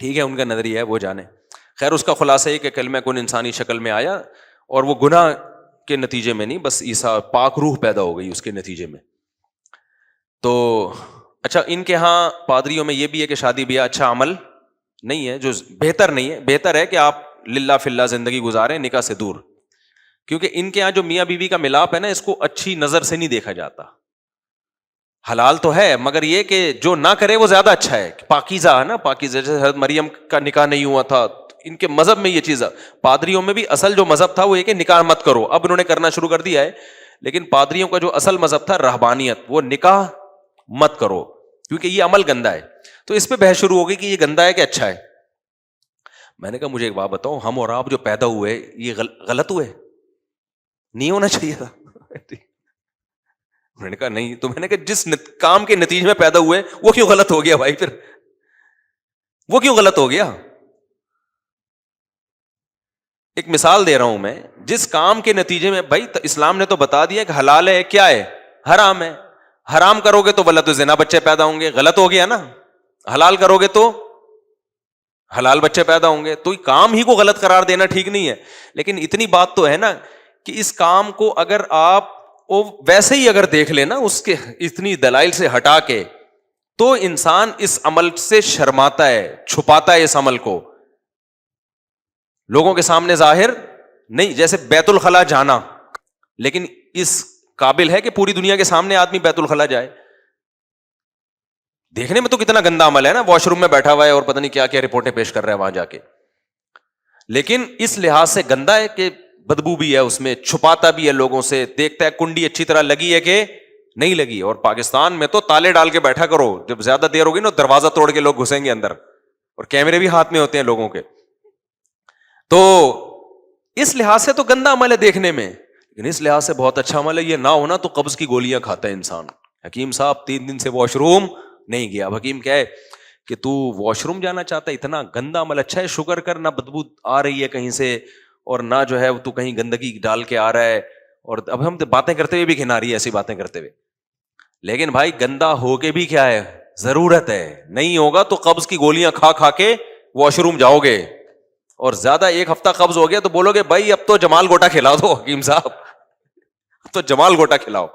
ٹھیک ہے ان کا نظریہ ہے, وہ جانے. خیر اس کا خلاصہ ہے کہ کلمہ کن انسانی شکل میں آیا اور وہ گناہ کے نتیجے میں نہیں, بس عیسیٰ پاک روح پیدا ہو گئی اس کے نتیجے میں. تو اچھا ان کے ہاں پادریوں میں یہ بھی ہے کہ شادی بیاہ اچھا عمل نہیں ہے, جو بہتر نہیں ہے. بہتر ہے کہ آپ للہ فی اللہ زندگی گزاریں نکاح سے دور, کیونکہ ان کے یہاں جو میاں بیوی کا ملاپ ہے نا, اس کو اچھی نظر سے نہیں دیکھا جاتا. حلال تو ہے مگر یہ کہ جو نہ کرے وہ زیادہ اچھا ہے, پاکیزہ ہے نا, پاکیزہ. جیسے حضرت مریم کا نکاح نہیں ہوا تھا, ان کے مذہب میں یہ چیز ہے. پادریوں میں بھی اصل جو مذہب تھا وہ یہ کہ نکاح مت کرو, اب انہوں نے کرنا شروع کر دیا ہے, لیکن پادریوں کا جو اصل مذہب تھا رہبانیت, وہ نکاح مت کرو کیونکہ یہ عمل گندا ہے. تو اس پہ بحث شروع ہو گئی کہ یہ گندا ہے کہ اچھا ہے. میں نے کہا مجھے ایک بات بتاؤ, ہم اور آپ جو پیدا ہوئے یہ غلط ہوئے, نہیں ہونا چاہیے تھا. میں نے کہا نہیں. تو میں نے کہا جس کام کے نتیجے میں پیدا ہوئے وہ کیوں غلط ہو گیا بھائی, پھر وہ کیوں غلط ہو گیا؟ ایک مثال دے رہا ہوں میں, جس کام کے نتیجے میں بھائی اسلام نے تو بتا دیا کہ حلال ہے کیا ہے, حرام ہے. حرام کرو گے تو ولد زنا بچے پیدا ہوں گے, غلط ہو گیا نا. حلال کرو گے تو حلال بچے پیدا ہوں گے, تو کام ہی کو غلط قرار دینا ٹھیک نہیں ہے. لیکن اتنی بات تو ہے نا کہ اس کام کو اگر آپ ویسے ہی اگر دیکھ لینا اس کے اتنی دلائل سے ہٹا کے, تو انسان اس عمل سے شرماتا ہے, چھپاتا ہے اس عمل کو, لوگوں کے سامنے ظاہر نہیں. جیسے بیت الخلا جانا, لیکن اس قابل ہے کہ پوری دنیا کے سامنے آدمی بیت الخلا جائے. دیکھنے میں تو کتنا گندا عمل ہے نا, واش روم میں بیٹھا ہوا ہے اور پتہ نہیں کیا کیا رپورٹیں پیش کر رہا ہے وہاں جا کے. لیکن اس لحاظ سے گندا ہے کہ بدبو بھی ہے اس میں, چھپاتا بھی ہے لوگوں سے, دیکھتا ہے کنڈی اچھی طرح لگی ہے کہ نہیں لگی. اور پاکستان میں تو تالے ڈال کے بیٹھا کرو, جب زیادہ دیر ہوگی نا دروازہ توڑ کے لوگ گھسیں گے اندر, اور کیمرے بھی ہاتھ میں ہوتے ہیں لوگوں کے. تو اس لحاظ سے تو گندا عمل ہے دیکھنے میں, لیکن اس لحاظ سے بہت اچھا عمل ہے. یہ نہ ہونا تو قبض کی گولیاں کھاتا ہے انسان. حکیم صاحب 3 دن سے واش روم نہیں گیا. حکیم کیا ہے کہ تو واش روم جانا چاہتا ہے, اتنا گندا عمل. اچھا ہے شکر کر, نہ بدبو آ رہی ہے کہیں سے, اور نہ جو ہے تو کہیں گندگی ڈال کے آ رہا ہے. اور اب ہم باتیں کرتے ہوئے بھی گھنا رہی ہے ایسی باتیں کرتے ہوئے. لیکن بھائی گندا ہو کے بھی کیا ہے, ضرورت ہے. نہیں ہوگا تو قبض کی گولیاں کھا کھا کے واش روم جاؤ گے, اور زیادہ 1 ہفتہ قبض ہو گیا تو بولو گے بھائی اب تو جمال گوٹا کھلاؤ دو حکیم صاحب, اب تو جمال گوٹا کھلاؤ.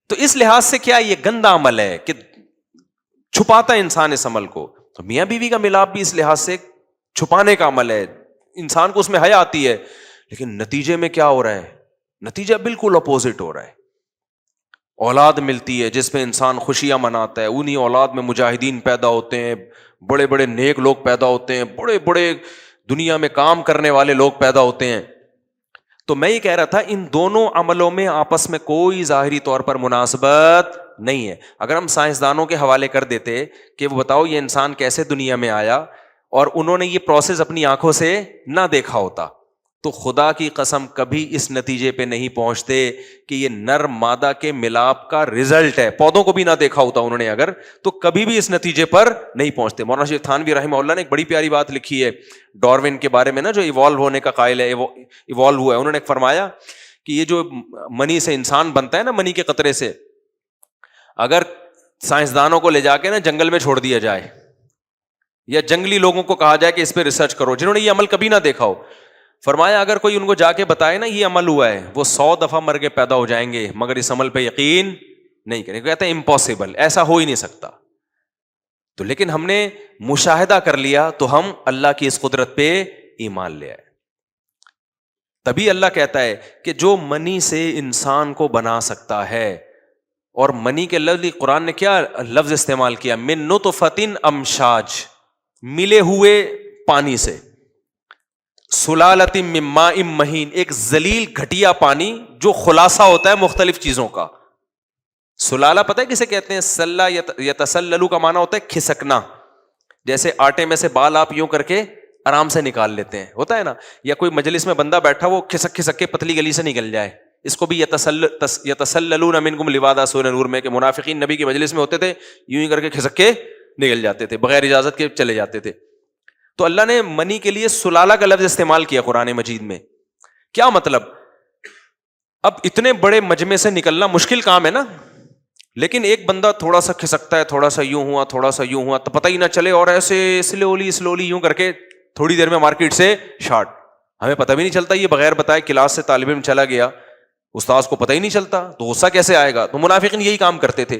تو اس لحاظ سے کیا یہ گندا عمل ہے کہ چھپاتا ہے انسان اس عمل کو. تو میاں بیوی کا ملاپ بھی اس لحاظ سے چھپانے کا عمل ہے, انسان کو اس میں حیا آتی ہے. لیکن نتیجے میں کیا ہو رہا ہے, نتیجہ بالکل اپوزٹ ہو رہا ہے. اولاد ملتی ہے جس پہ انسان خوشیاں مناتا ہے, انہی اولاد میں مجاہدین پیدا ہوتے ہیں, بڑے بڑے نیک لوگ پیدا ہوتے ہیں, بڑے بڑے دنیا میں کام کرنے والے لوگ پیدا ہوتے ہیں. تو میں یہ کہہ رہا تھا ان دونوں عملوں میں آپس میں کوئی ظاہری طور پر مناسبت نہیں ہے. اگر ہم سائنسدانوں کے حوالے کر دیتے کہ وہ بتاؤ یہ انسان کیسے دنیا میں آیا, اور انہوں نے یہ پروسیس اپنی آنکھوں سے نہ دیکھا ہوتا, تو خدا کی قسم کبھی اس نتیجے پہ نہیں پہنچتے کہ یہ نر مادہ کے ملاپ کا رزلٹ ہے. پودوں کو بھی نہ دیکھا ہوتا انہوں نے اگر, تو کبھی بھی اس نتیجے پر نہیں پہنچتے. مولانا شیخ تھانوی رحمہ اللہ نے ایک بڑی پیاری بات لکھی ہے ڈاروین کے بارے میں نا, جو ایوالو ہونے کا قائل ہے, ایوالو ہوا ہے. انہوں نے فرمایا کہ یہ جو منی سے انسان بنتا ہے نا, منی کے قطرے سے, اگر سائنسدانوں کو لے جا کے نا جنگل میں چھوڑ دیا جائے, یا جنگلی لوگوں کو کہا جائے کہ اس پہ ریسرچ کرو, جنہوں نے یہ عمل کبھی نہ دیکھا ہو, فرمایا اگر کوئی ان کو جا کے بتائے نا یہ عمل ہوا ہے, وہ 100 دفعہ مر کے پیدا ہو جائیں گے مگر اس عمل پہ یقین نہیں کریں. کہتے ہیں امپاسبل, ایسا ہو ہی نہیں سکتا. تو لیکن ہم نے مشاہدہ کر لیا تو ہم اللہ کی اس قدرت پہ ایمان لے آئے. تبھی اللہ کہتا ہے کہ جو منی سے انسان کو بنا سکتا ہے, اور منی کے لفظ قرآن نے کیا لفظ استعمال کیا, من نطفۃ امشاج, ملے ہوئے پانی سے, سلالۃ من ماء مہین, ایک ذلیل گھٹیا پانی جو خلاصہ ہوتا ہے مختلف چیزوں کا. سلالہ پتہ ہے کسے کہتے ہیں؟ سلہ یتسللو کا معنی ہوتا ہے کھسکنا, جیسے آٹے میں سے بال آپ یوں کر کے آرام سے نکال لیتے ہیں, ہوتا ہے نا, یا کوئی مجلس میں بندہ بیٹھا وہ کھسک کھسک کے پتلی گلی سے نکل جائے, اس کو بھی یتسللون منکم لوادا سورہ نور میں, کہ منافقین نبی کی مجلس میں ہوتے تھے یوں ہی کر کے کھسک کے نکل جاتے تھے, بغیر اجازت کے چلے جاتے تھے. تو اللہ نے منی کے لیے سلالہ کا لفظ استعمال کیا قرآن مجید میں. کیا مطلب؟ اب اتنے بڑے مجمع سے نکلنا مشکل کام ہے نا, لیکن ایک بندہ تھوڑا سا کھسکتا ہے, تھوڑا سا یوں ہوا, تھوڑا سا یوں ہوا, تو پتہ ہی نہ چلے, اور ایسے سلولی یوں کر کے تھوڑی دیر میں مارکیٹ سے شارٹ, ہمیں پتہ بھی نہیں چلتا, یہ بغیر بتائے کلاس سے طالب علم چلا گیا, استاذ کو پتہ ہی نہیں چلتا, تو غصہ کیسے آئے گا؟ تو منافقین یہی کام کرتے تھے.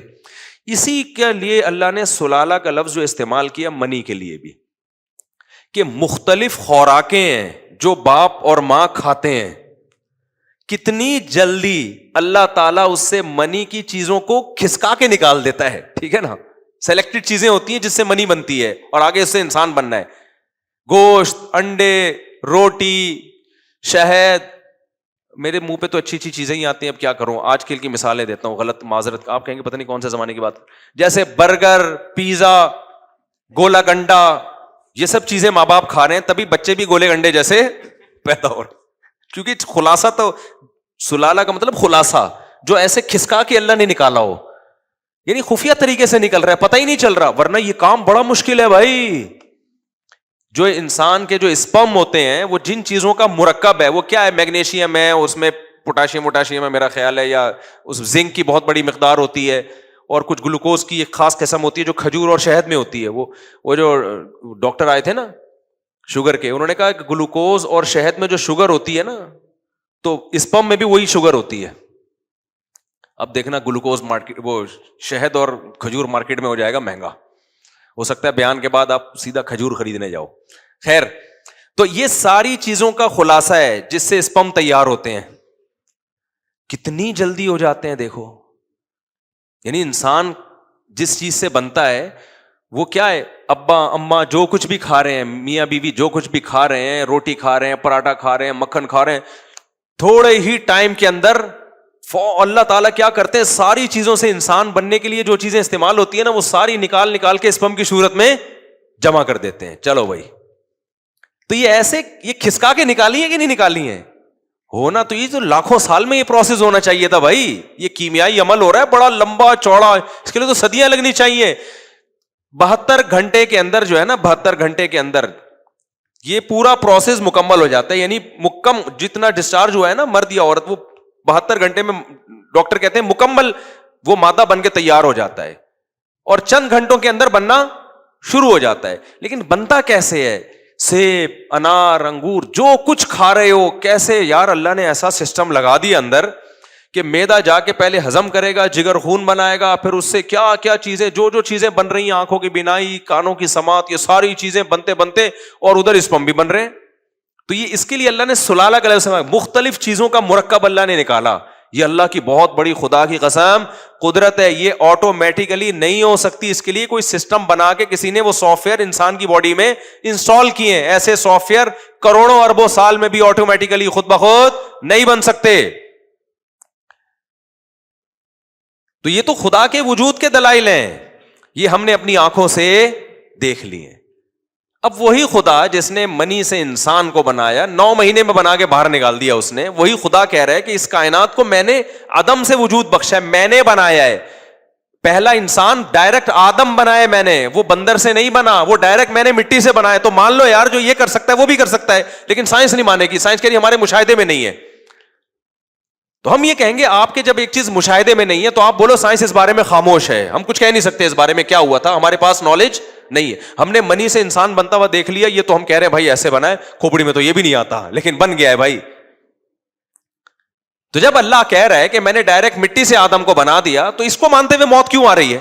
اسی کے لیے اللہ نے سلالہ کا لفظ جو استعمال کیا منی کے لیے بھی, کہ مختلف خوراکیں ہیں جو باپ اور ماں کھاتے ہیں, کتنی جلدی اللہ تعالیٰ اس سے منی کی چیزوں کو کھسکا کے نکال دیتا ہے, ٹھیک ہے نا, سلیکٹڈ چیزیں ہوتی ہیں جس سے منی بنتی ہے اور آگے اس سے انسان بننا ہے, گوشت, انڈے, روٹی, شہد. میرے منہ پہ تو اچھی اچھی چیزیں ہی آتی ہیں, اب کیا کروں, آج کل کی مثالیں دیتا ہوں, غلط معذرت, آپ کہیں گے پتہ نہیں کون سے زمانے کی بات, جیسے برگر, پیزا, گولا گنڈا, یہ سب چیزیں ماں باپ کھا رہے ہیں, تبھی بچے بھی گولے گنڈے جیسے پیدا ہو رہے, کیونکہ خلاصہ تو سلالہ کا مطلب خلاصہ, جو ایسے کھسکا کے اللہ نے نکالا ہو, یعنی خفیہ طریقے سے نکل رہا ہے, پتہ ہی نہیں چل رہا, ورنہ یہ کام بڑا مشکل ہے بھائی. جو انسان کے جو اسپرم ہوتے ہیں وہ جن چیزوں کا مرکب ہے, وہ کیا ہے, میگنیشیم ہے, اس میں پوٹاشیم ہے میرا خیال ہے, یا اس زنک کی بہت بڑی مقدار ہوتی ہے, اور کچھ گلوکوز کی ایک خاص قسم ہوتی ہے جو کھجور اور شہد میں ہوتی ہے. وہ جو ڈاکٹر آئے تھے نا شوگر کے, انہوں نے کہا کہ گلوکوز اور شہد میں جو شوگر ہوتی ہے نا, تو اسپرم میں بھی وہی شوگر ہوتی ہے. اب دیکھنا گلوکوز مارکیٹ, وہ شہد اور کھجور مارکیٹ میں ہو جائے گا مہنگا, ہو سکتا ہے بیان کے بعد آپ سیدھا کھجور خریدنے جاؤ. خیر, تو یہ ساری چیزوں کا خلاصہ ہے جس سے اسپرم تیار ہوتے ہیں. کتنی جلدی ہو جاتے ہیں دیکھو, یعنی انسان جس چیز سے بنتا ہے وہ کیا ہے, ابا اماں جو کچھ بھی کھا رہے ہیں, میاں بیوی جو کچھ بھی کھا رہے ہیں, روٹی کھا رہے ہیں, پراٹھا کھا رہے ہیں, مکھن کھا رہے ہیں, تھوڑے ہی ٹائم کے اندر اللہ تعالیٰ کیا کرتے ہیں, ساری چیزوں سے انسان بننے کے لیے جو چیزیں استعمال ہوتی ہیں نا, وہ ساری نکال کے اسپرم کی صورت میں جمع کر دیتے ہیں. چلو بھائی, تو یہ ایسے یہ کھسکا کے نکالی ہیں کہ نہیں نکالی ہیں, ہونا تو یہ جو لاکھوں سال میں یہ پروسیس ہونا چاہیے تھا بھائی. یہ کیمیائی عمل ہو رہا ہے بڑا لمبا چوڑا, اس کے لیے تو صدیاں لگنی چاہیے. 72 گھنٹے کے اندر جو ہے نا, 72 گھنٹے کے اندر یہ پورا پروسیس مکمل ہو جاتا ہے. یعنی جتنا ڈسچارج ہوا ہے نا مرد یا عورت, وہ 72 گھنٹے میں ڈاکٹر کہتے ہیں مکمل وہ مادہ بن کے تیار ہو جاتا ہے, اور چند گھنٹوں کے اندر بننا شروع ہو جاتا ہے. لیکن بنتا کیسے ہے, سیب, انار, انگور, جو کچھ کھا رہے ہو, کیسے یار اللہ نے ایسا سسٹم لگا دیا اندر کہ میدا جا کے پہلے ہضم کرے گا, جگر خون بنائے گا, پھر اس سے کیا کیا چیزیں, جو چیزیں بن رہی ہیں, آنکھوں کی بینائی, کانوں کی سماعت, یہ ساری چیزیں بنتے اور ادھر اسپرم بھی بن رہے ہیں. تو یہ اس کے لیے اللہ نے سلالہ کا لفظ مختلف چیزوں کا مرکب اللہ نے نکالا. یہ اللہ کی بہت بڑی خدا کی قسم قدرت ہے, یہ آٹومیٹیکلی نہیں ہو سکتی. اس کے لیے کوئی سسٹم بنا کے کسی نے وہ سافٹ ویئر انسان کی باڈی میں انسٹال کیے ہیں. ایسے سافٹ ویئر کروڑوں اربوں سال میں بھی آٹومیٹیکلی خود بخود نہیں بن سکتے. تو یہ تو خدا کے وجود کے دلائل ہیں, یہ ہم نے اپنی آنکھوں سے دیکھ لیے. اب وہی خدا جس نے منی سے انسان کو بنایا, 9 مہینے میں بنا کے باہر نکال دیا اس نے, وہی خدا کہہ رہا ہے کہ اس کائنات کو میں نے عدم سے وجود بخشا ہے, میں نے بنایا ہے. پہلا انسان ڈائریکٹ آدم بنایا میں نے, وہ بندر سے نہیں بنا, وہ ڈائریکٹ میں نے مٹی سے بنایا. تو مان لو یار جو یہ کر سکتا ہے وہ بھی کر سکتا ہے, لیکن سائنس نہیں مانے گی, سائنس کہہ رہی ہمارے مشاہدے میں نہیں ہے. تو ہم یہ کہیں گے آپ کے جب ایک چیز مشاہدے میں نہیں ہے تو آپ بولو سائنس اس بارے میں خاموش ہے, ہم کچھ کہہ نہیں سکتے اس بارے میں کیا ہوا تھا, ہمارے پاس نالج نہیں ہے. ہم نے منی سے انسان بنتا ہوا دیکھ لیا, یہ تو ہم کہہ رہے ہیں بھائی ایسے بنا ہے, کھوپڑی میں تو یہ بھی نہیں آتا, لیکن بن گیا ہے بھائی. تو جب اللہ کہہ رہا ہے کہ میں نے ڈائریکٹ مٹی سے آدم کو بنا دیا, تو اس کو مانتے ہوئے موت کیوں آ رہی ہے؟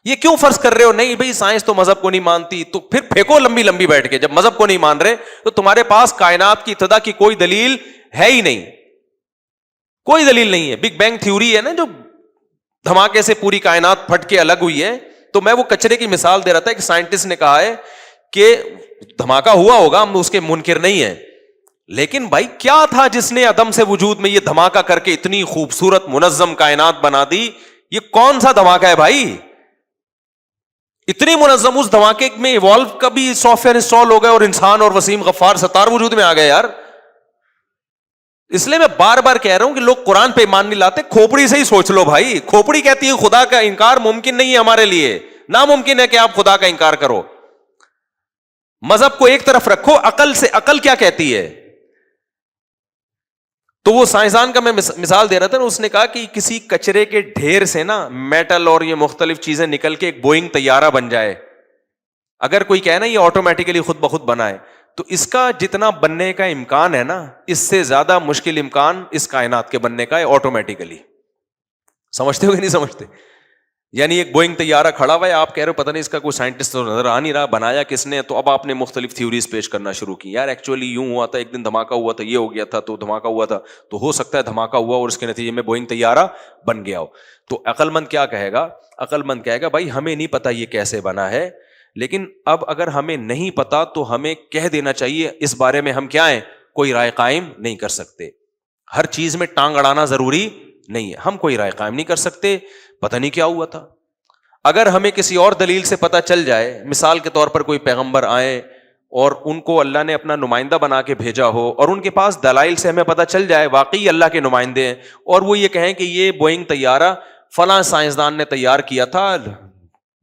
یہ کیوں فرض کر رہے ہو نہیں بھائی سائنس تو مذہب کو نہیں مانتی, تو پھر پھینکو لمبی لمبی بیٹھ کے. جب مذہب کو نہیں مان رہے تو تمہارے پاس کائنات کی ابتدا کی کوئی دلیل ہے ہی نہیں, کوئی دلیل نہیں ہے. بگ بینگ تھیوری ہے نا, جو دھماکے سے پوری کائنات پھٹ کے الگ ہوئی ہے, تو میں وہ کچرے کی مثال دے رہا تھا. ایک سائنٹسٹ نے کہا ہے کہ دھماکہ ہوا ہوگا, ہم اس کے منکر نہیں ہیں, لیکن بھائی کیا تھا جس نے عدم سے وجود میں یہ دھماکہ کر کے اتنی خوبصورت منظم کائنات بنا دی؟ یہ کون سا دھماکہ ہے بھائی اتنی منظم؟ اس دھماکے میں ایوالو کا بھی سافٹ ویئر انسٹال ہو گیا, اور انسان اور وسیم غفار ستار وجود میں آ گئے یار. اس لیے میں بار بار کہہ رہا ہوں کہ لوگ قرآن پہ ایمان نہیں لاتے, کھوپڑی سے ہی سوچ لو بھائی. کھوپڑی کہتی ہے خدا کا انکار ممکن نہیں ہے ہمارے لیے, ناممکن ہے کہ آپ خدا کا انکار کرو. مذہب کو ایک طرف رکھو, عقل سے, عقل کیا کہتی ہے؟ تو وہ سائنسدان کا میں مثال دے رہا تھا نا, اس نے کہا کہ کسی کچرے کے ڈھیر سے نا میٹل اور یہ مختلف چیزیں نکل کے ایک بوئنگ طیارہ بن جائے, اگر کوئی کہے نا یہ آٹومیٹیکلی خود بخود بنا ہے, تو اس کا جتنا بننے کا امکان ہے نا, اس سے زیادہ مشکل امکان اس کائنات کے بننے کا ہے آٹومیٹیکلی. سمجھتے ہو کہ نہیں سمجھتے؟ یعنی ایک بوئنگ طیارہ کھڑا ہوا ہے, آپ کہہ رہے ہو پتہ نہیں اس کا کوئی سائنٹسٹ تو نظر آ نہیں رہا, بنایا کس نے؟ تو اب آپ نے مختلف تھیوریز پیش کرنا شروع کی, یار ایکچولی یوں ہوا تھا, ایک دن دھماکہ ہوا تھا, یہ ہو گیا تھا, تو دھماکہ ہوا تھا, تو ہو سکتا ہے دھماکہ ہوا اور اس کے نتیجے میں بوئنگ طیارہ بن گیا ہو. تو عقل مند کیا کہے گا؟ عقل مند کہے گا بھائی ہمیں نہیں پتا یہ کیسے بنا ہے, لیکن اب اگر ہمیں نہیں پتا تو ہمیں کہہ دینا چاہیے اس بارے میں ہم کیا ہیں, کوئی رائے قائم نہیں کر سکتے. ہر چیز میں ٹانگ اڑانا ضروری نہیں ہے, ہم کوئی رائے قائم نہیں کر سکتے, پتہ نہیں کیا ہوا تھا. اگر ہمیں کسی اور دلیل سے پتہ چل جائے, مثال کے طور پر کوئی پیغمبر آئے اور ان کو اللہ نے اپنا نمائندہ بنا کے بھیجا ہو, اور ان کے پاس دلائل سے ہمیں پتہ چل جائے واقعی اللہ کے نمائندے ہیں, اور وہ یہ کہیں کہ یہ بوئنگ طیارہ فلاں سائنسدان نے تیار کیا تھا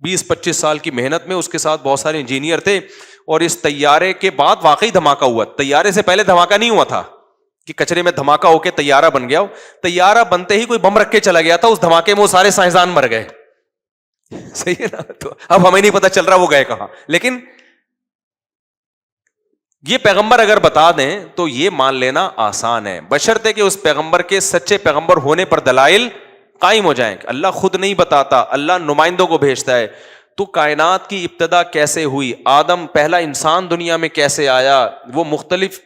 20-25 سال کی محنت میں, اس کے ساتھ بہت سارے انجینئر تھے, اور اس طیارے کے بعد واقعی دھماکہ ہوا. طیارے سے پہلے دھماکہ نہیں ہوا تھا کہ کچرے میں دھماکہ ہو کے طیارہ بن گیا ہو, طیارہ بنتے ہی کوئی بم رکھ کے چلا گیا تھا, اس دھماکے میں وہ سارے سائنسدان مر گئے. صحیح ہے نا؟ تو اب ہمیں نہیں پتا چل رہا وہ گئے کہاں, لیکن یہ پیغمبر اگر بتا دیں تو یہ مان لینا آسان ہے, بشرطے کہ اس پیغمبر کے سچے پیغمبر ہونے پر دلائل قائم ہو جائیں. اللہ خود نہیں بتاتا, اللہ نمائندوں کو بھیجتا ہے. تو کائنات کی ابتدا کیسے ہوئی, آدم پہلا انسان دنیا میں کیسے آیا, وہ مختلف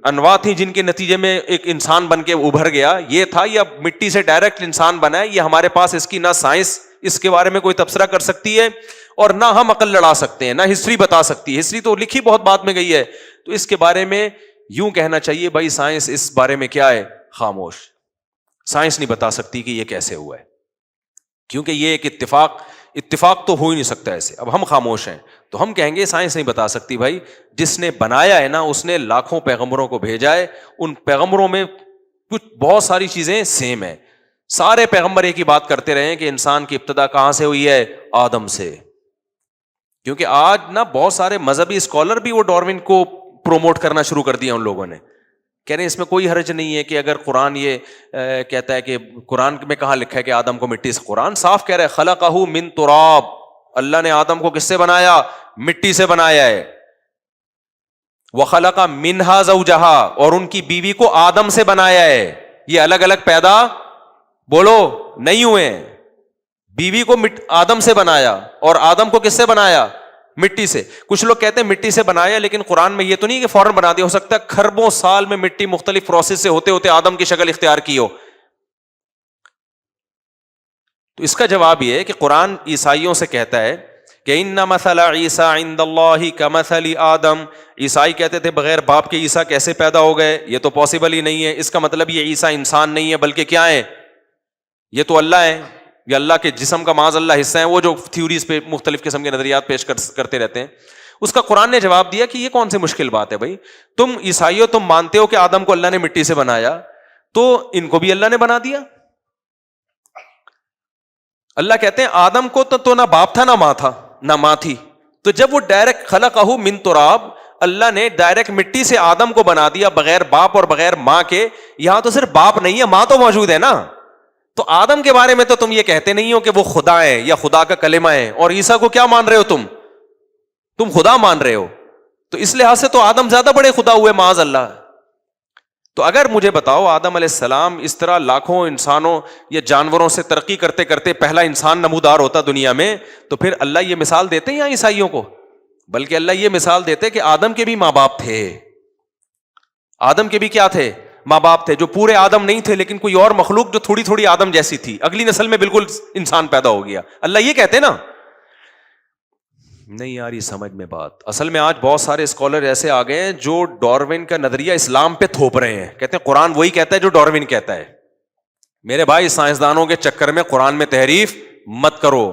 انواع تھی جن کے نتیجے میں ایک انسان بن کے ابھر گیا, یہ تھا, یا مٹی سے ڈائریکٹ انسان بنا ہے, یہ ہمارے پاس اس کی نہ سائنس اس کے بارے میں کوئی تبصرہ کر سکتی ہے, اور نہ ہم عقل لڑا سکتے ہیں, نہ ہسٹری بتا سکتی ہے. ہسٹری تو لکھی بہت بعد میں گئی ہے, تو اس کے بارے میں یوں کہنا چاہیے بھائی سائنس اس بارے میں کیا ہے, خاموش. سائنس نہیں بتا سکتی کہ یہ کیسے ہوا ہے, کیونکہ یہ ایک اتفاق تو ہو ہی نہیں سکتا ایسے. اب ہم خاموش ہیں تو ہم کہیں گے سائنس نہیں بتا سکتی. بھائی جس نے بنایا ہے نا, اس نے لاکھوں پیغمبروں کو بھیجا ہے, ان پیغمبروں میں کچھ بہت ساری چیزیں سیم ہیں. سارے پیغمبر ایک ہی بات کرتے رہے کہ انسان کی ابتدا کہاں سے ہوئی ہے, آدم سے. کیونکہ آج نا بہت سارے مذہبی اسکالر بھی وہ ڈارون کو پروموٹ کرنا شروع کر دیا ان لوگوں نے, کہہ رہے ہیں اس میں کوئی حرج نہیں ہے کہ اگر قرآن یہ کہتا ہے کہ قرآن میں کہاں لکھا ہے کہ آدم کو مٹی سے, قرآن صاف کہہ رہا ہے خلقہ من تراب, اللہ نے آدم کو کس سے بنایا, مٹی سے بنایا ہے. وخلق منہا زوجہا, اور ان کی بیوی کو آدم سے بنایا ہے. یہ الگ الگ پیدا بولو نہیں ہوئے ہیں, بیوی کو آدم سے بنایا, اور آدم کو کس سے بنایا, مٹی سے. کچھ لوگ کہتے ہیں مٹی سے بنایا, لیکن قرآن میں یہ تو نہیں کہ فوراً بنا دیا, ہو سکتا ہے کھربوں سال میں مٹی مختلف پروسیس سے ہوتے ہوتے آدم کی شکل اختیار کی ہو. تو اس کا جواب یہ ہے کہ قرآن عیسائیوں سے کہتا ہے کہ ان مثل عیسیٰ عند اللہ کمثل آدم, عیسائی کہتے تھے بغیر باپ کے عیسیٰ کیسے پیدا ہو گئے, یہ تو پاسبل ہی نہیں ہے. اس کا مطلب یہ عیسیٰ انسان نہیں ہے بلکہ کیا ہے, یہ تو اللہ ہے, یہ اللہ کے جسم کا معاذ اللہ حصہ ہیں, وہ جو تھیوریز پہ مختلف قسم کے نظریات پیش کرتے رہتے ہیں. اس کا قرآن نے جواب دیا کہ یہ کون سی مشکل بات ہے بھائی, تم عیسائیوں تم مانتے ہو کہ آدم کو اللہ نے مٹی سے بنایا, تو ان کو بھی اللہ نے بنا دیا. اللہ کہتے ہیں آدم کو تو نہ باپ تھا نہ ماں تھا, نہ ماں تھی, تو جب وہ ڈائریکٹ خلقہ من تراب, اللہ نے ڈائریکٹ مٹی سے آدم کو بنا دیا بغیر باپ اور بغیر ماں کے. یہاں تو صرف باپ نہیں ہے, ماں تو موجود ہے نا. تو آدم کے بارے میں تو تم یہ کہتے نہیں ہو کہ وہ خدا ہے یا خدا کا کلمہ ہے, اور عیسیٰ کو کیا مان رہے ہو تم خدا مان رہے ہو. تو اس لحاظ سے تو آدم زیادہ بڑے خدا ہوئے معاذ اللہ. تو اگر مجھے بتاؤ آدم علیہ السلام اس طرح لاکھوں انسانوں یا جانوروں سے ترقی کرتے کرتے پہلا انسان نمودار ہوتا دنیا میں, تو پھر اللہ یہ مثال دیتے ہیں یا عیسائیوں کو, بلکہ اللہ یہ مثال دیتے کہ آدم کے بھی ماں باپ تھے, آدم کے بھی کیا تھے, ماں باپ تھے, جو پورے آدم نہیں تھے لیکن کوئی اور مخلوق جو تھوڑی تھوڑی آدم جیسی تھی, اگلی نسل میں بالکل انسان پیدا ہو گیا. اللہ یہ کہتے نا, نہیں آ رہی سمجھ میں بات. اصل میں آج بہت سارے اسکالر ایسے آ گئے ہیں جو ڈارون کا نظریہ اسلام پہ تھوپ رہے ہیں, کہتے ہیں قرآن وہی کہتا ہے جو ڈارون کہتا ہے. میرے بھائی سائنسدانوں کے چکر میں قرآن میں تحریف مت کرو,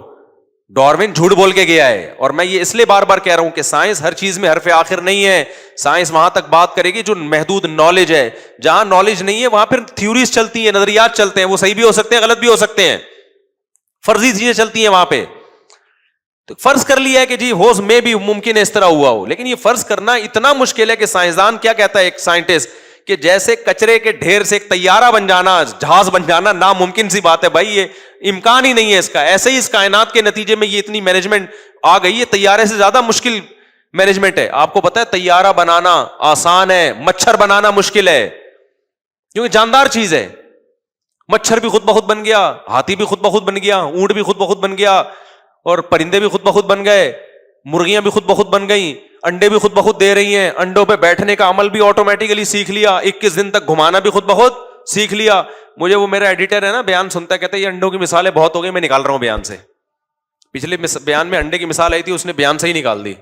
ڈارون جھوٹ بول کے گیا ہے. اور میں یہ اس لیے بار بار کہہ رہا ہوں کہ سائنس ہر چیز میں حرف آخر نہیں ہے. سائنس وہاں تک بات کرے گی جو محدود نالج ہے, جہاں نالج نہیں ہے وہاں پھر تھیوریز چلتی ہیں, نظریات چلتے ہیں, وہ صحیح بھی ہو سکتے ہیں غلط بھی ہو سکتے ہیں, فرضی چیزیں چلتی ہیں وہاں پہ. تو فرض کر لیا ہے کہ جی ہوز میں بھی ممکن ہے اس طرح ہوا ہو, لیکن یہ فرض کرنا اتنا مشکل ہے کہ سائنسدان کیا کہتا ہے, ایک سائنٹسٹ کہ جیسے کچرے کے ڈھیر سے ایک طیارہ بن جانا, جہاز بن جانا ناممکن سی بات ہے بھائی, یہ امکان ہی نہیں ہے اس کا. ایسے ہی اس کائنات کے نتیجے میں یہ اتنی مینجمنٹ آ گئی ہے, طیارے سے زیادہ مشکل مینجمنٹ ہے. آپ کو پتا ہے طیارہ بنانا آسان ہے, مچھر بنانا مشکل ہے, کیونکہ جاندار چیز ہے. مچھر بھی خود بخود بن گیا, ہاتھی بھی خود بخود بن گیا, اونٹ بھی خود بخود بن گیا, اور پرندے بھی خود بخود بن گئے, مرغیاں بھی خود بخود بن گئیں, انڈے بھی خود بخود دے رہی ہیں, انڈوں پہ بیٹھنے کا عمل بھی آٹومیٹیکلی سیکھ لیا, 21 دن تک گھمانا بھی خود بخود سیکھ لیا. مجھے وہ میرا ایڈیٹر ہے نا بیان سنتا ہے, کہتا ہے یہ انڈوں کی مثالیں بہت ہو گئی, میں نکال رہا ہوں بیان سے. پچھلے بیان میں انڈے کی مثال آئی تھی, اس نے بیان سے ہی نکال دی,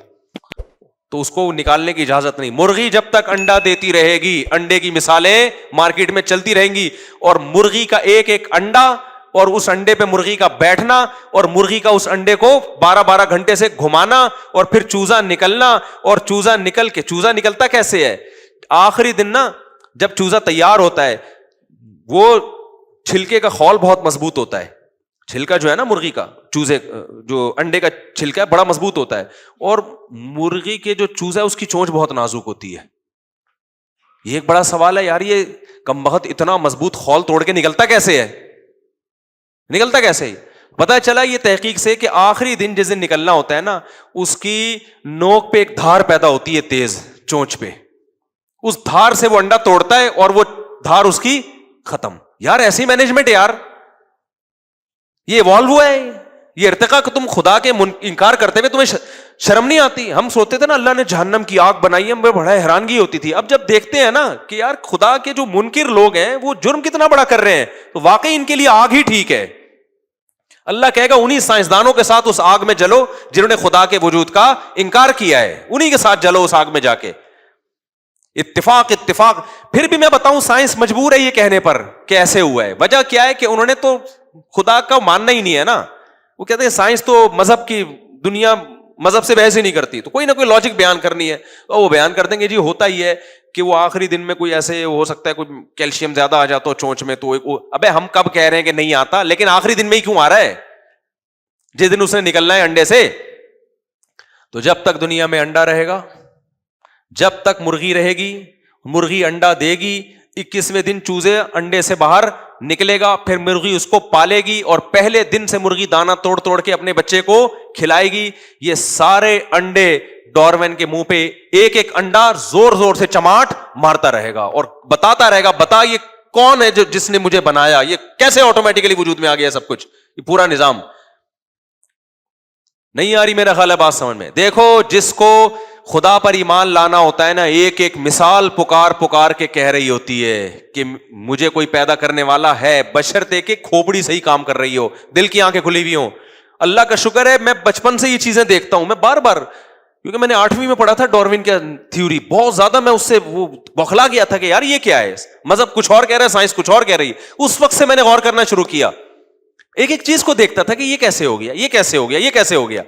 تو اس کو نکالنے کی اجازت نہیں. مرغی جب تک انڈا دیتی رہے گی, انڈے کی مثالیں مارکیٹ میں چلتی رہیں گی, اور مرغی کا ایک ایک انڈا اور اس انڈے پہ مرغی کا بیٹھنا, اور مرغی کا اس انڈے کو 12 گھنٹے سے گھمانا, اور پھر چوزا نکلنا, اور چوزا نکل کے, چوزا نکلتا کیسے ہے آخری دن نا, جب چوزا تیار ہوتا ہے, وہ چھلکے کا خول بہت مضبوط ہوتا ہے, چھلکا جو ہے نا مرغی کا, چوزے جو انڈے کا چھلکا ہے بڑا مضبوط ہوتا ہے, اور مرغی کے جو چوزا ہے اس کی چونچ بہت نازک ہوتی ہے. یہ ایک بڑا سوال ہے یار, یہ کمبخت اتنا مضبوط خول توڑ کے نکلتا کیسے ہے, نکلتا کیسے ہی؟ پتہ چلا یہ تحقیق سے کہ آخری دن جس دن نکلنا ہوتا ہے نا, اس کی نوک پہ ایک دھار پیدا ہوتی ہے تیز چونچ پہ, اس دھار سے وہ انڈا توڑتا ہے اور وہ دھار اس کی ختم. یار ایسی مینجمنٹ یار, یہ ایوالو ہوا ہے, یہ ارتقا کہ تم خدا کے انکار کرتے ہوئے تمہیں شرم نہیں آتی. ہم سوچتے تھے نا اللہ نے جہنم کی آگ بنائی ہے, ہمیں بڑا حیرانگی ہوتی تھی. اب جب دیکھتے ہیں نا کہ یار خدا کے جو منکر لوگ ہیں وہ جرم کتنا بڑا کر رہے ہیں, تو واقعی ان کے لیے آگ ہی ٹھیک ہے. اللہ کہے گا انہی سائنسدانوں کے ساتھ اس آگ میں جلو جنہوں نے خدا کے وجود کا انکار کیا ہے, انہی کے ساتھ جلو اس آگ میں جا کے. اتفاق اتفاق. پھر بھی میں بتاؤں سائنس مجبور ہے یہ کہنے پر کہ ایسے ہوا ہے. وجہ کیا ہے کہ انہوں نے تو خدا کا ماننا ہی نہیں ہے نا. وہ کہتے ہیں سائنس تو مذہب کی دنیا مذہب سے بحث ہی نہیں کرتی, تو کوئی نہ کوئی لاجک بیان کرنی ہے, اور وہ بیان کر دیں گے. جی ہوتا ہی ہے کہ وہ آخری دن میں کوئی ایسے ہو سکتا ہے کوئی کیلشیم زیادہ آ جاتا ہو چونچ میں, تو ابے ہم کب کہہ رہے ہیں کہ نہیں آتا, لیکن آخری دن میں ہی کیوں آ رہا ہے, جس دن اس نے نکلنا ہے انڈے سے. تو جب تک دنیا میں انڈا رہے گا, جب تک مرغی رہے گی, مرغی انڈا دے گی, 21ویں دن چوزے انڈے سے باہر نکلے گا, پھر مرغی اس کو پالے گی, اور پہلے دن سے مرغی دانا توڑ توڑ کے اپنے بچے کو کھلائے گی. یہ سارے انڈے ڈاروین کے منہ پہ ایک ایک انڈا زور زور سے چماٹ مارتا رہے گا, اور بتاتا رہے گا بتا یہ کون ہے جس نے مجھے بنایا, یہ کیسے آٹومیٹکلی وجود میں آ گیا سب کچھ, یہ پورا نظام. نہیں آ رہی میرا خیال ہے بات سمجھ میں. دیکھو جس کو خدا پر ایمان لانا ہوتا ہے نا, ایک ایک مثال پکار پکار کے کہہ رہی ہوتی ہے کہ مجھے کوئی پیدا کرنے والا ہے, بشرطے کہ کھوپڑی صحیح کام کر رہی ہو, دل کی آنکھیں کھلی ہوئی ہوں. اللہ کا شکر ہے میں بچپن سے یہ چیزیں دیکھتا ہوں, میں بار بار, کیونکہ میں نے 8ویں میں پڑھا تھا ڈاروین کا تھیوری, بہت زیادہ میں اس سے وہ بوکھلا گیا تھا کہ یار یہ کیا ہے, مذہب کچھ اور کہہ رہا ہے, سائنس کچھ اور کہہ رہی ہے. اس وقت سے میں نے غور کرنا شروع کیا, ایک ایک چیز کو دیکھتا تھا کہ یہ کیسے ہو گیا, یہ کیسے ہو گیا, یہ کیسے ہو گیا.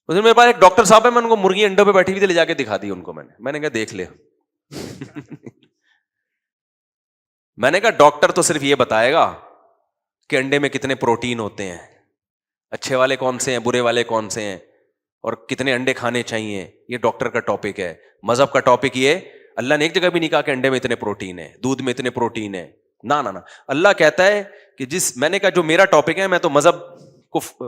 اس دن میرے پاس ایک ڈاکٹر صاحب ہے, میں ان کو مرغی انڈوں پہ بیٹھی ہوئی تھی, لے جا کے دکھا دی ان کو. میں نے کہا دیکھ لے. میں نے کہا ڈاکٹر تو صرف یہ بتائے گا کہ انڈے میں کتنے پروٹین ہوتے ہیں, اچھے والے کون سے ہیں, برے والے کون سے ہیں, اور کتنے انڈے کھانے چاہیے, یہ ڈاکٹر کا ٹاپک ہے. مذہب کا ٹاپک یہ, اللہ نے ایک جگہ بھی نہیں کہا کہ انڈے میں اتنے پروٹین ہے, دودھ میں اتنے پروٹین ہے, نہ نہ. اللہ کہتا ہے کہ میں نے کہا جو میرا ٹاپک ہے, میں تو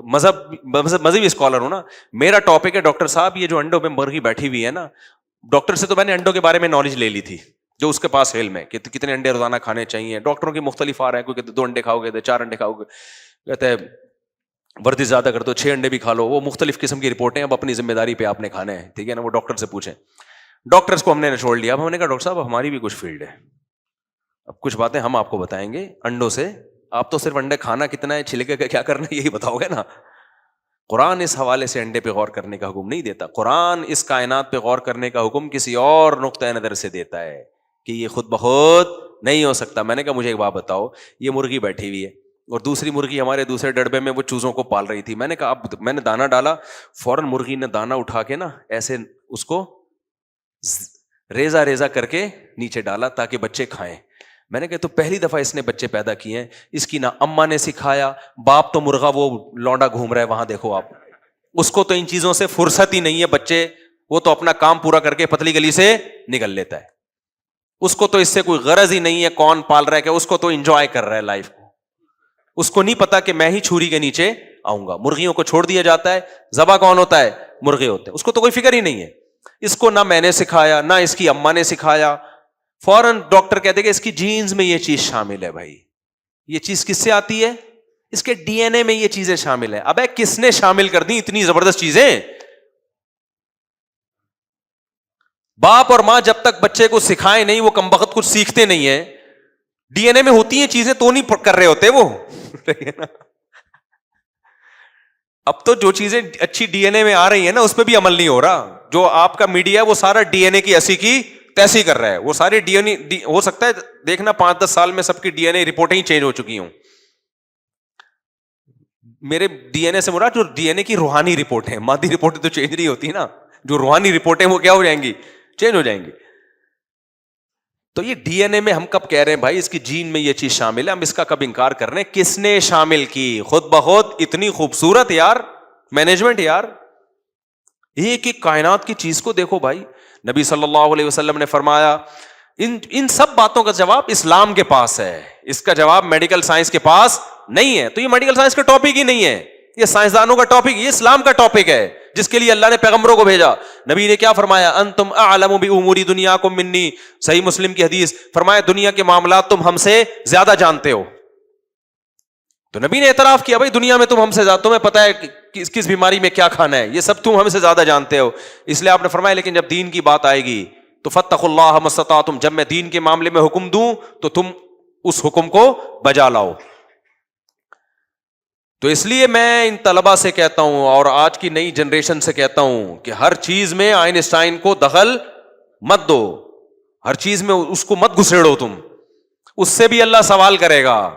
مذہبی اسکالر ہوں نا, میرا ٹاپک ہے ڈاکٹر صاحب یہ جو انڈوں پہ مرغی بیٹھی ہوئی ہے نا, ڈاکٹر سے تو میں نے انڈوں کے بارے میں نالج لے لی تھی جو اس کے پاس علم ہے کہ کتنے انڈے روزانہ کھانے چاہیے. ڈاکٹروں کی مختلف آ رہے ہیں, کوئی کہتے 2 انڈے کھاؤ گے, 4 انڈے کھاؤ گے, کہتے ہیں ورزش زیادہ کر دو 6 انڈے بھی کھا لو. وہ مختلف قسم کی رپورٹیں, اب اپنی ذمہ داری پہ آپ نے کھانے ہیں, ٹھیک ہے نا, وہ ڈاکٹر سے پوچھیں. ڈاکٹرس کو ہم نے چھوڑ لیا. اب ہم نے کہا ڈاکٹر صاحب ہماری بھی کچھ فیلڈ ہے, اب کچھ باتیں ہم آپ کو بتائیں گے انڈوں سے, آپ تو صرف انڈے کھانا کتنا ہے, چھلکے کا کیا کرنا ہے یہی بتاؤ گے نا. قرآن اس حوالے سے انڈے پہ غور کرنے کا حکم نہیں دیتا. قرآن اس کائنات پہ غور کرنے کا حکم کسی اور نقطۂ نظر سے دیتا ہے کہ یہ خود بخود نہیں ہو سکتا. میں نے کہا مجھے ایک بات بتاؤ, یہ مرغی بیٹھی ہوئی ہے اور دوسری مرغی ہمارے دوسرے ڈڑبے میں وہ چوزوں کو پال رہی تھی. میں نے کہا اب میں نے دانا ڈالا, فوراً مرغی نے دانا اٹھا کے نا ایسے اس کو ریزہ ریزہ کر کے نیچے ڈالا تاکہ بچے کھائیں. میں نے کہا تو پہلی دفعہ اس نے بچے پیدا کیے ہیں, اس کی نہ اماں نے سکھایا, باپ تو مرغا وہ لونڈا گھوم رہا ہے وہاں دیکھو آپ, اس کو تو ان چیزوں سے فرصت ہی نہیں ہے. بچے وہ تو اپنا کام پورا کر کے پتلی گلی سے نکل لیتا ہے. اس کو تو اس سے کوئی غرض ہی نہیں ہے کون پال رہا ہے کہ اس کو تو انجوائے کر رہا ہے لائف کو. اس کو نہیں پتا کہ میں ہی چھری کے نیچے آؤں گا. مرغیوں کو چھوڑ دیا جاتا ہے, ذبح کون ہوتا ہے؟ مرغے ہوتے ہیں. اس کو تو کوئی فکر ہی نہیں ہے. اس کو نہ میں نے سکھایا نہ اس کی اماں نے سکھایا. فوراً ڈاکٹر کہتے کہ اس کی جینز میں یہ چیز شامل ہے. بھائی یہ چیز کس سے آتی ہے؟ اس کے ڈی این اے میں یہ چیزیں شامل ہیں. ابے کس نے شامل کر دی اتنی زبردست چیزیں؟ باپ اور ماں جب تک بچے کو سکھائے نہیں وہ کمبخت کچھ سیکھتے نہیں ہیں. ڈی این اے میں ہوتی ہیں چیزیں تو نہیں کر رہے ہوتے وہ. اب تو جو چیزیں اچھی ڈی این اے میں آ رہی ہیں نا اس پہ بھی عمل نہیں ہو رہا. جو آپ کا میڈیا وہ سارا ڈی این اے کی ایسی کی تیسی کر رہا ہے. وہ سارے ڈی این اے ہو سکتا ہے دیکھنا 5-10 سال میں سب کی ڈی این اے رپورٹیں ہی چینج ہو چکی ہوں. میرے ڈی این اے سے مراد جو ڈی این اے کی روحانی رپورٹ ہے, مادی رپورٹیں تو چینج نہیں ہوتی نا. جو روحانی رپورٹیں وہ کیا ہو جائیں گی؟ چینج ہو جائیں گی. تو یہ ڈی این اے میں ہم کب کہہ رہے ہیں بھائی اس کی جین میں یہ چیز شامل ہے, ہم اس کا کب انکار کر رہے ہیں؟ کس نے شامل کی؟ خود بخود. اتنی خوبصورت یار مینجمنٹ یار. ایک ایک کائنات کی چیز کو دیکھو بھائی. نبی صلی اللہ علیہ وسلم نے فرمایا ان سب باتوں کا جواب اسلام کے پاس ہے, اس کا جواب میڈیکل سائنس کے پاس نہیں ہے. تو یہ میڈیکل سائنس کا ٹاپک ہی نہیں ہے, یہ سائنسدانوں کا ٹاپک, یہ اسلام کا ٹاپک ہے جس کے لیے اللہ نے پیغمبروں کو بھیجا. نبی نے کیا فرمایا؟ انتم اعلم بامور دنیاکم منی. صحیح مسلم کی حدیث, فرمایا دنیا کے معاملات تم ہم سے زیادہ جانتے ہو. تو نبی نے اعتراف کیا بھائی دنیا میں تم ہم سے زیادہ, تمہیں پتا ہے کس بیماری میں کیا کھانا ہے, یہ سب تم ہم سے زیادہ جانتے ہو. اس لیے آپ نے فرمایا لیکن جب دین کی بات آئے گی تو فاتقوا اللہ ما استطعتم, جب میں دین کے معاملے میں حکم دوں تو تم اس حکم کو بجا لاؤ. تو اس لیے میں ان طلبہ سے کہتا ہوں اور آج کی نئی جنریشن سے کہتا ہوں کہ ہر چیز میں آئنسٹائن کو دخل مت دو, ہر چیز میں اس کو مت گھسیڑو. تم اس سے بھی اللہ سوال کرے گا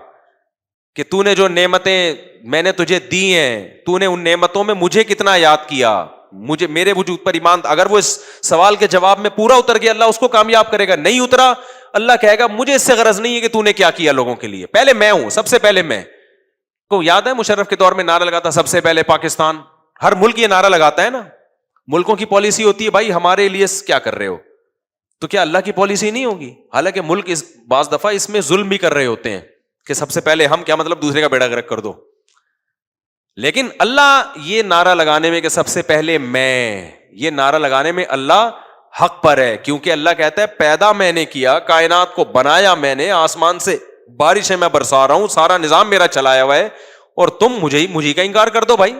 کہ تو نے جو نعمتیں میں نے تجھے دی ہیں, تو نے ان نعمتوں میں مجھے کتنا یاد کیا, مجھے میرے وجود پر ایمان. اگر وہ اس سوال کے جواب میں پورا اتر گیا اللہ اس کو کامیاب کرے گا, نہیں اترا اللہ کہے گا مجھے اس سے غرض نہیں ہے کہ تو نے کیا کیا لوگوں کے لیے, پہلے میں ہوں, سب سے پہلے میں. کو یاد ہے مشرف کے دور میں نعرہ لگاتا سب سے پہلے پاکستان. ہر ملک یہ نعرہ لگاتا ہے نا, ملکوں کی پالیسی ہوتی ہے بھائی ہمارے لیے کیا کر رہے ہو, تو کیا اللہ کی پالیسی نہیں ہوگی؟ حالانکہ ملک بعض دفعہ اس میں ظلم بھی کر رہے ہوتے ہیں کہ سب سے پہلے ہم, کیا مطلب دوسرے کا بیڑا غرق کر دو. لیکن اللہ یہ نعرہ لگانے میں کہ سب سے پہلے میں, یہ نعرہ لگانے میں اللہ حق پر ہے, کیونکہ اللہ کہتا ہے پیدا میں نے کیا, کائنات کو بنایا میں نے, آسمان سے بارشیں میں برسا رہا ہوں, سارا نظام میرا چلایا ہوا ہے, اور تم مجھے کا انکار کر دو بھائی.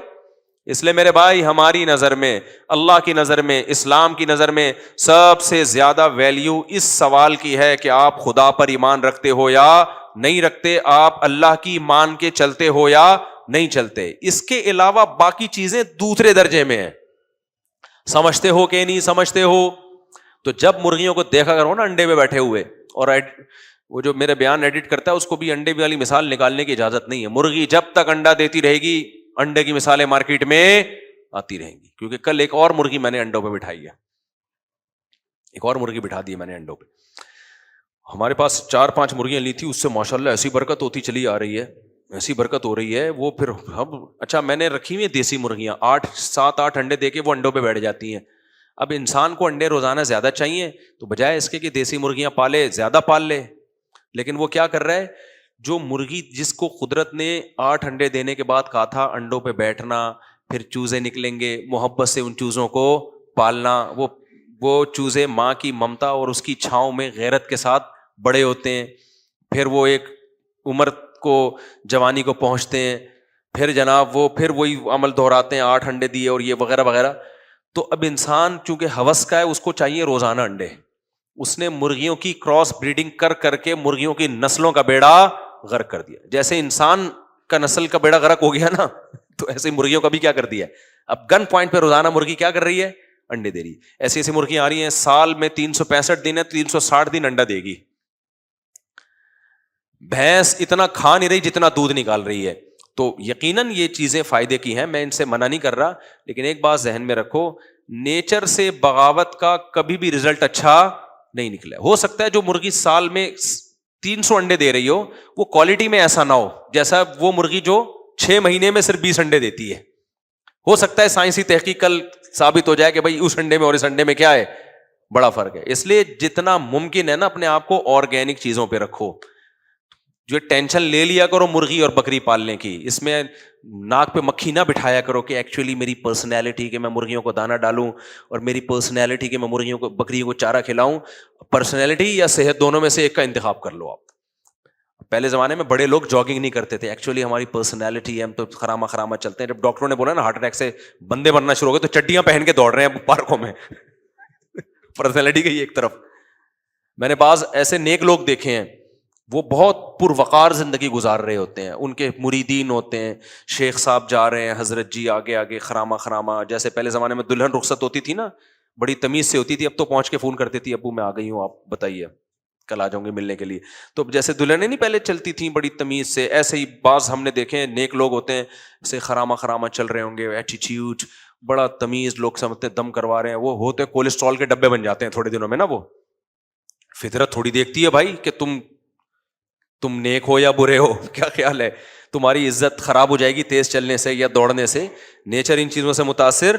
اس لیے میرے بھائی ہماری نظر میں, اللہ کی نظر میں, اسلام کی نظر میں سب سے زیادہ ویلیو اس سوال کی ہے کہ آپ خدا پر ایمان رکھتے ہو یا نہیں رکھتے, آپ اللہ کی مان کے چلتے ہو یا نہیں چلتے. اس کے علاوہ باقی چیزیں دوسرے درجے میں ہیں, سمجھتے ہو کہ نہیں سمجھتے ہو. تو جب مرغیوں کو دیکھا کرو نا انڈے پہ بیٹھے ہوئے, اور وہ جو میرے بیان ایڈٹ کرتا ہے اس کو بھی انڈے والی مثال نکالنے کی اجازت نہیں ہے. مرغی جب تک انڈا دیتی رہے گی انڈے کی مثالیں مارکیٹ میں آتی رہیں گی, کیونکہ کل ایک اور مرغی میں نے انڈوں پہ بٹھائی ہے, ایک اور مرغی بٹھا دی میں نے انڈوں پہ. ہمارے پاس 4-5 مرغیاں لی تھی, اس سے ماشاءاللہ ایسی برکت ہوتی چلی آ رہی ہے, ایسی برکت ہو رہی ہے. وہ پھر ہم اچھا میں نے رکھی ہوئی دیسی مرغیاں 7-8 انڈے دے کے وہ انڈوں پہ بیٹھ جاتی ہیں. اب انسان کو انڈے روزانہ زیادہ چاہیے تو بجائے اس کے کہ دیسی مرغیاں پالے زیادہ پال لے, لیکن وہ کیا کر رہا ہے, جو مرغی جس کو قدرت نے 8 انڈے دینے کے بعد کہا تھا انڈوں پہ بیٹھنا, پھر چوزے نکلیں گے, محبت سے ان چوزوں کو پالنا, وہ چوزے ماں کی ممتا اور اس کی چھاؤں میں غیرت کے ساتھ بڑے ہوتے ہیں, پھر وہ ایک عمر کو جوانی کو پہنچتے ہیں, پھر جناب وہ پھر وہی عمل دہراتے ہیں, 8 انڈے دیے اور یہ وغیرہ وغیرہ. تو اب انسان چونکہ ہوس کا ہے اس کو چاہیے روزانہ انڈے, اس نے مرغیوں کی کراس بریڈنگ کر کے مرغیوں کی نسلوں کا بیڑا غرق کر دیا. جیسے انسان کا نسل کا بیڑا غرق ہو گیا نا, تو ایسے مرغیوں کا بھی کیا کر دیا. اب گن پوائنٹ پہ روزانہ مرغی کیا کر رہی ہے, انڈے دے رہی. ایسی ایسی مرغیاں آ رہی ہیں سال میں 365 دن ہے, 360 دن انڈا دے گی. بھینس اتنا کھا نہیں رہی جتنا دودھ نکال رہی ہے. تو یقیناً یہ چیزیں فائدے کی ہیں, میں ان سے منع نہیں کر رہا, لیکن ایک بات ذہن میں رکھو, نیچر سے بغاوت کا کبھی بھی رزلٹ اچھا نہیں نکلا. ہو سکتا ہے جو مرغی سال میں 300 انڈے دے رہی ہو وہ کوالٹی میں ایسا نہ ہو جیسا وہ مرغی جو 6 مہینے میں صرف 20 انڈے دیتی ہے. ہو سکتا ہے سائنسی تحقیق کل ثابت ہو جائے کہ بھائی اس انڈے میں اور اس انڈے میں کیا ہے بڑا فرق ہے. اس لیے جتنا ممکن ہے نا اپنے آپ کو آرگینک چیزوں پہ رکھو. جو ٹینشن لے لیا کرو مرغی اور بکری پالنے کی, اس میں ناک پہ مکھی نہ بٹھایا کرو کہ ایکچولی میری پرسنالٹی کہ میں مرغیوں کو دانہ ڈالوں اور میری پرسنالٹی کہ میں مرغیوں کو بکریوں کو چارہ کھلاؤں. پرسنالٹی یا صحت دونوں میں سے ایک کا انتخاب کر لو آپ. پہلے زمانے میں بڑے لوگ جاگنگ نہیں کرتے تھے, ایکچولی ہماری پرسنالٹی ہے, ہم تو خراما خراما چلتے ہیں. جب ڈاکٹروں نے بولا نا ہارٹ اٹیک سے بندے مرنا شروع ہو گئے تو چڈیاں پہن کے دوڑ رہے ہیں پارکوں میں. پرسنالٹی گئی ایک طرف. میں نے بعض ایسے نیک لوگ دیکھے ہیں وہ بہت پروقار زندگی گزار رہے ہوتے ہیں, ان کے مریدین ہوتے ہیں, شیخ صاحب جا رہے ہیں, حضرت جی آگے آگے خراما خراما. جیسے پہلے زمانے میں دلہن رخصت ہوتی تھی نا, بڑی تمیز سے ہوتی تھی, اب تو پہنچ کے فون کرتی تھی ابو میں آ گئی ہوں, آپ بتائیے کل آ جاؤں گے ملنے کے لیے. تو جیسے دلہنیں نہیں پہلے چلتی تھیں بڑی تمیز سے, ایسے ہی بعض ہم نے دیکھے نیک لوگ ہوتے ہیں ایسے خراما خراما چل رہے ہوں گے, ایٹیٹیوڈ بڑا تمیز, لوگ سمجھتے دم کروا رہے ہیں, وہ ہوتے کولیسٹرول کے ڈبے بن جاتے ہیں تھوڑے دنوں میں نا. وہ فطرت تھوڑی دیکھتی ہے بھائی کہ تم نیک ہو یا برے ہو, کیا خیال ہے, تمہاری عزت خراب ہو جائے گی تیز چلنے سے یا دوڑنے سے. نیچر ان چیزوں سے متاثر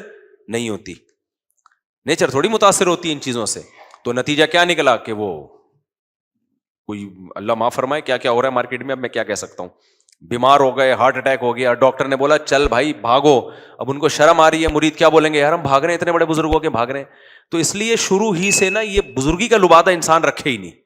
نہیں ہوتی, نیچر تھوڑی متاثر ہوتی ہے ان چیزوں سے. تو نتیجہ کیا نکلا کہ وہ کوئی اللہ معاف فرمائے کیا کیا ہو رہا ہے مارکیٹ میں, اب میں کیا کہہ سکتا ہوں. بیمار ہو گئے, ہارٹ اٹیک ہو گیا, ڈاکٹر نے بولا چل بھائی بھاگو. اب ان کو شرم آ رہی ہے, مرید کیا بولیں گے, یار ہم بھاگ رہے ہیں اتنے بڑے بزرگوں کے بھاگ رہے ہیں. تو اس لیے شروع ہی سے نا یہ بزرگی کا لبادہ انسان رکھے ہی نہیں.